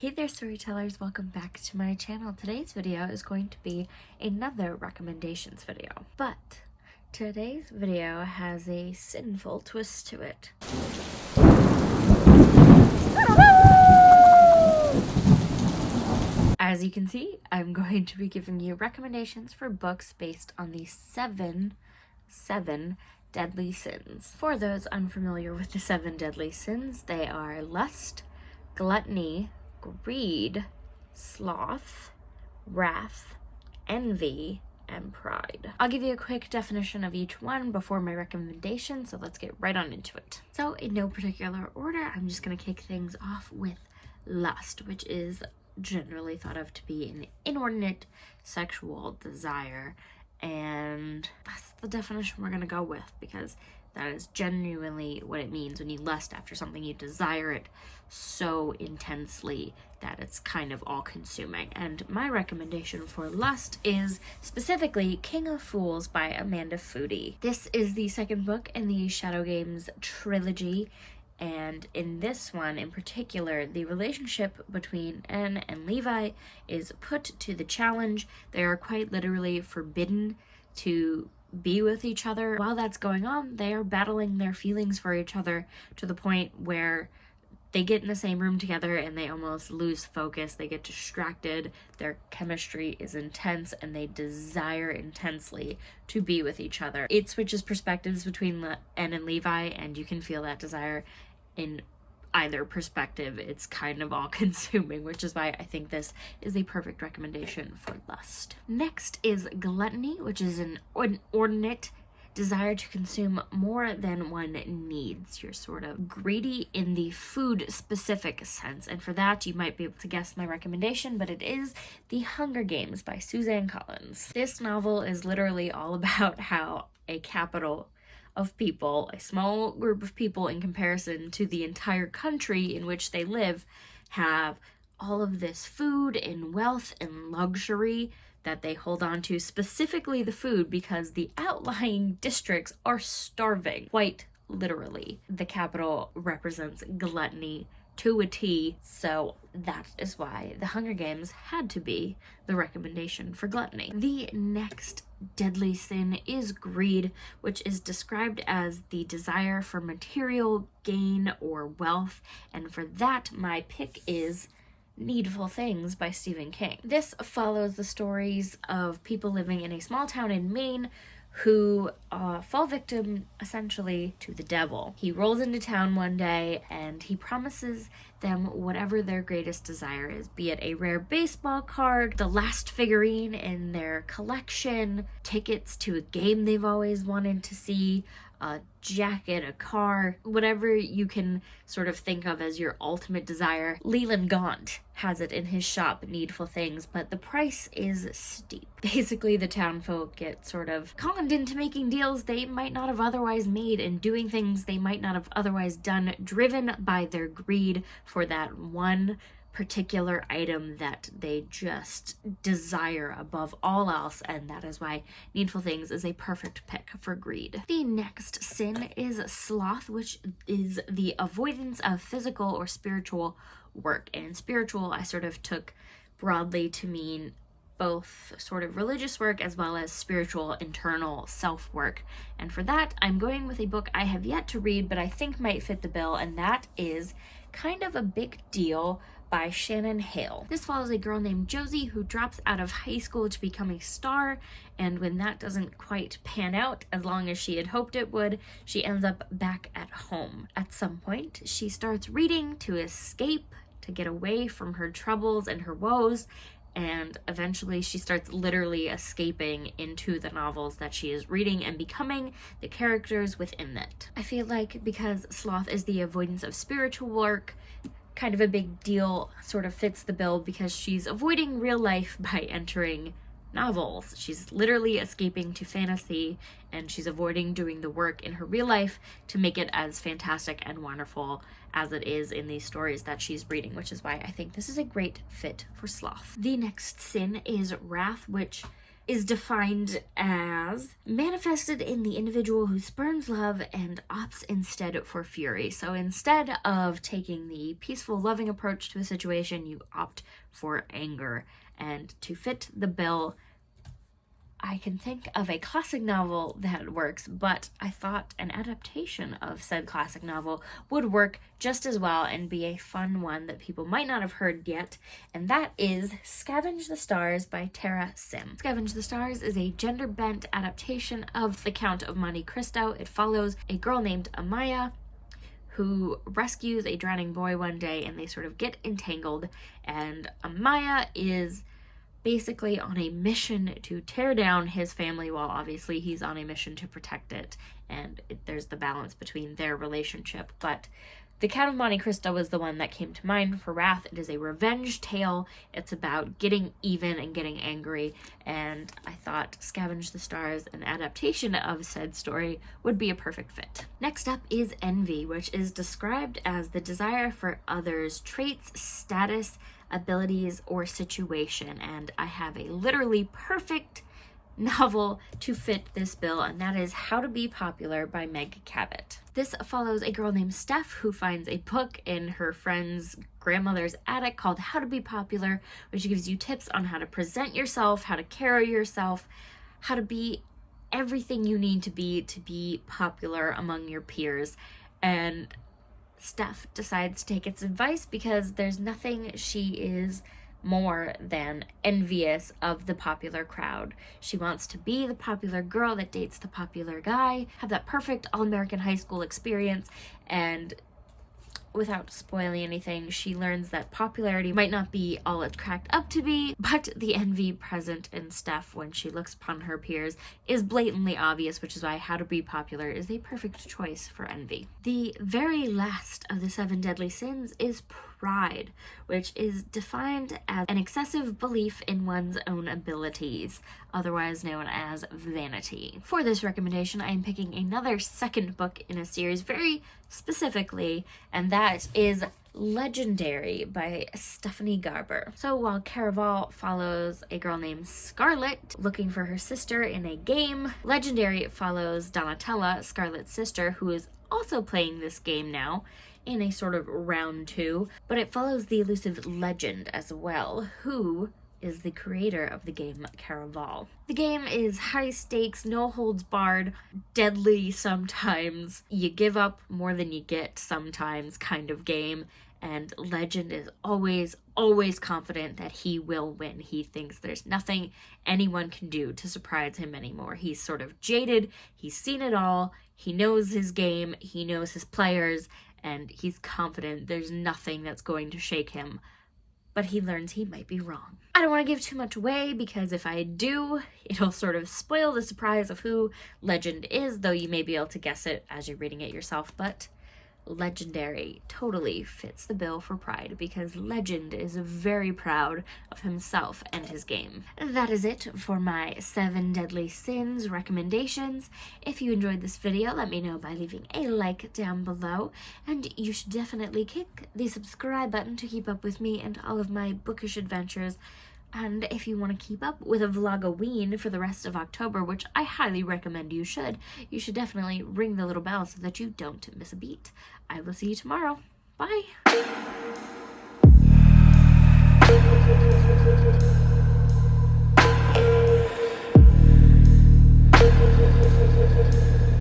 Hey there storytellers, welcome back to my channel. Today's video is going to be another recommendations video, but today's video has a sinful twist to it. As you can see, I'm going to be giving you recommendations for books based on the seven deadly sins. For those unfamiliar with the 7 deadly sins, they are lust, gluttony, greed, sloth, wrath, envy, and pride. I'll give you a quick definition of each one before my recommendation, so let's get right on into it. So in no particular order, I'm just going to kick things off with lust, which is generally thought of to be an inordinate sexual desire, and that's the definition we're going to go with because that is genuinely what it means when you lust after something. You desire it so intensely that it's kind of all-consuming. And my recommendation for lust is specifically King of Fools by Amanda Foody. This is the second book in the Shadow Games trilogy, and in this one in particular, the relationship between Anne and Levi is put to the challenge. They are quite literally forbidden to be with each other. While that's going on, they are battling their feelings for each other to the point where they get in the same room together and they almost lose focus. They get distracted. Their chemistry is intense and they desire intensely to be with each other. It switches perspectives between Anne and Levi, and you can feel that desire in either perspective. It's kind of all consuming, which is why I think this is the perfect recommendation for lust. Next is gluttony, which is an inordinate desire to consume more than one needs. You're sort of greedy in the food specific sense, and for that you might be able to guess my recommendation, but it is The Hunger Games by Suzanne Collins. This novel is literally all about how a capital of people, a small group of people in comparison to the entire country in which they live, have all of this food and wealth and luxury that they hold on to, specifically the food, because the outlying districts are starving, quite literally. The capital represents gluttony to a T, so that is why The Hunger Games had to be the recommendation for gluttony. The next deadly sin is greed, which is described as the desire for material gain or wealth, and for that my pick is Needful Things by Stephen King. This follows the stories of people living in a small town in Maine who fall victim essentially to the devil. He rolls into town one day and he promises them whatever their greatest desire is, be it a rare baseball card, the last figurine in their collection, tickets to a game they've always wanted to see, a jacket, a car, whatever you can sort of think of as your ultimate desire. Leland Gaunt has it in his shop, Needful Things, but the price is steep. Basically, the townfolk get sort of conned into making deals they might not have otherwise made and doing things they might not have otherwise done, driven by their greed for that one particular item that they just desire above all else, and that is why Needful Things is a perfect pick for greed. The next sin is sloth, which is the avoidance of physical or spiritual work. And spiritual I sort of took broadly to mean both sort of religious work as well as spiritual internal self-work. And for that, I'm going with a book I have yet to read but I think might fit the bill, and that is Kind of a Big Deal by Shannon Hale. This follows a girl named Josie who drops out of high school to become a star, and when that doesn't quite pan out as long as she had hoped it would, she ends up back at home. At some point, she starts reading to escape, to get away from her troubles and her woes, and eventually she starts literally escaping into the novels that she is reading and becoming the characters within it. I feel like because sloth is the avoidance of spiritual work, Kind of a Big Deal sort of fits the bill because she's avoiding real life by entering novels. She's literally escaping to fantasy, and she's avoiding doing the work in her real life to make it as fantastic and wonderful as it is in these stories that she's reading, which is why I think this is a great fit for sloth. The next sin is wrath, which is defined as manifested in the individual who spurns love and opts instead for fury. So instead of taking the peaceful, loving approach to a situation, you opt for anger. And to fit the bill, I can think of a classic novel that works, but I thought an adaptation of said classic novel would work just as well and be a fun one that people might not have heard yet, and that is Scavenge the Stars by Tara Sim. Scavenge the Stars is a gender-bent adaptation of The Count of Monte Cristo. It follows a girl named Amaya who rescues a drowning boy one day, and they sort of get entangled, and Amaya is basically on a mission to tear down his family while obviously he's on a mission to protect it, and there's the balance between their relationship. But The Count of Monte Cristo was the one that came to mind for Wrath. It is a revenge tale. It's about getting even and getting angry, and I thought Scavenge the Stars, an adaptation of said story, would be a perfect fit. Next up is envy, which is described as the desire for others' traits, status, abilities, or situation, and I have a literally perfect novel to fit this bill, and that is How to Be Popular by Meg Cabot. This follows a girl named Steph who finds a book in her friend's grandmother's attic called How to Be Popular, which gives you tips on how to present yourself, how to carry yourself, how to be everything you need to be popular among your peers. And Steph decides to take its advice because there's nothing she is more than envious of the popular crowd. She wants to be the popular girl that dates the popular guy, have that perfect all-American high school experience, and without spoiling anything, she learns that popularity might not be all it's cracked up to be, but the envy present in Steph when she looks upon her peers is blatantly obvious, which is why How to Be Popular is a perfect choice for envy. The very last of the 7 deadly sins is pride, which is defined as an excessive belief in one's own abilities, otherwise known as vanity. For this recommendation, I am picking another second book in a series very specifically, and that is Legendary by Stephanie Garber. So while Caraval follows a girl named Scarlet looking for her sister in a game, Legendary follows Donatella, Scarlet's sister, who is also playing this game now in a sort of round 2, but it follows the elusive Legend as well, who is the creator of the game Caraval. The game is high stakes, no holds barred, deadly sometimes, you give up more than you get sometimes kind of game, and Legend is always confident that he will win. He thinks there's nothing anyone can do to surprise him anymore. He's sort of jaded, he's seen it all, he knows his game, he knows his players, and he's confident there's nothing that's going to shake him, but he learns he might be wrong. I don't want to give too much away because if I do, it'll sort of spoil the surprise of who Legend is, though you may be able to guess it as you're reading it yourself, but Legendary totally fits the bill for pride because Legend is very proud of himself and his game. That is it for my 7 deadly sins recommendations. If you enjoyed this video, let me know by leaving a like down below, and you should definitely click the subscribe button to keep up with me and all of my bookish adventures. And if you want to keep up with a vlog-a-ween for the rest of October, which I highly recommend you should definitely ring the little bell so that you don't miss a beat. I will see you tomorrow. Bye!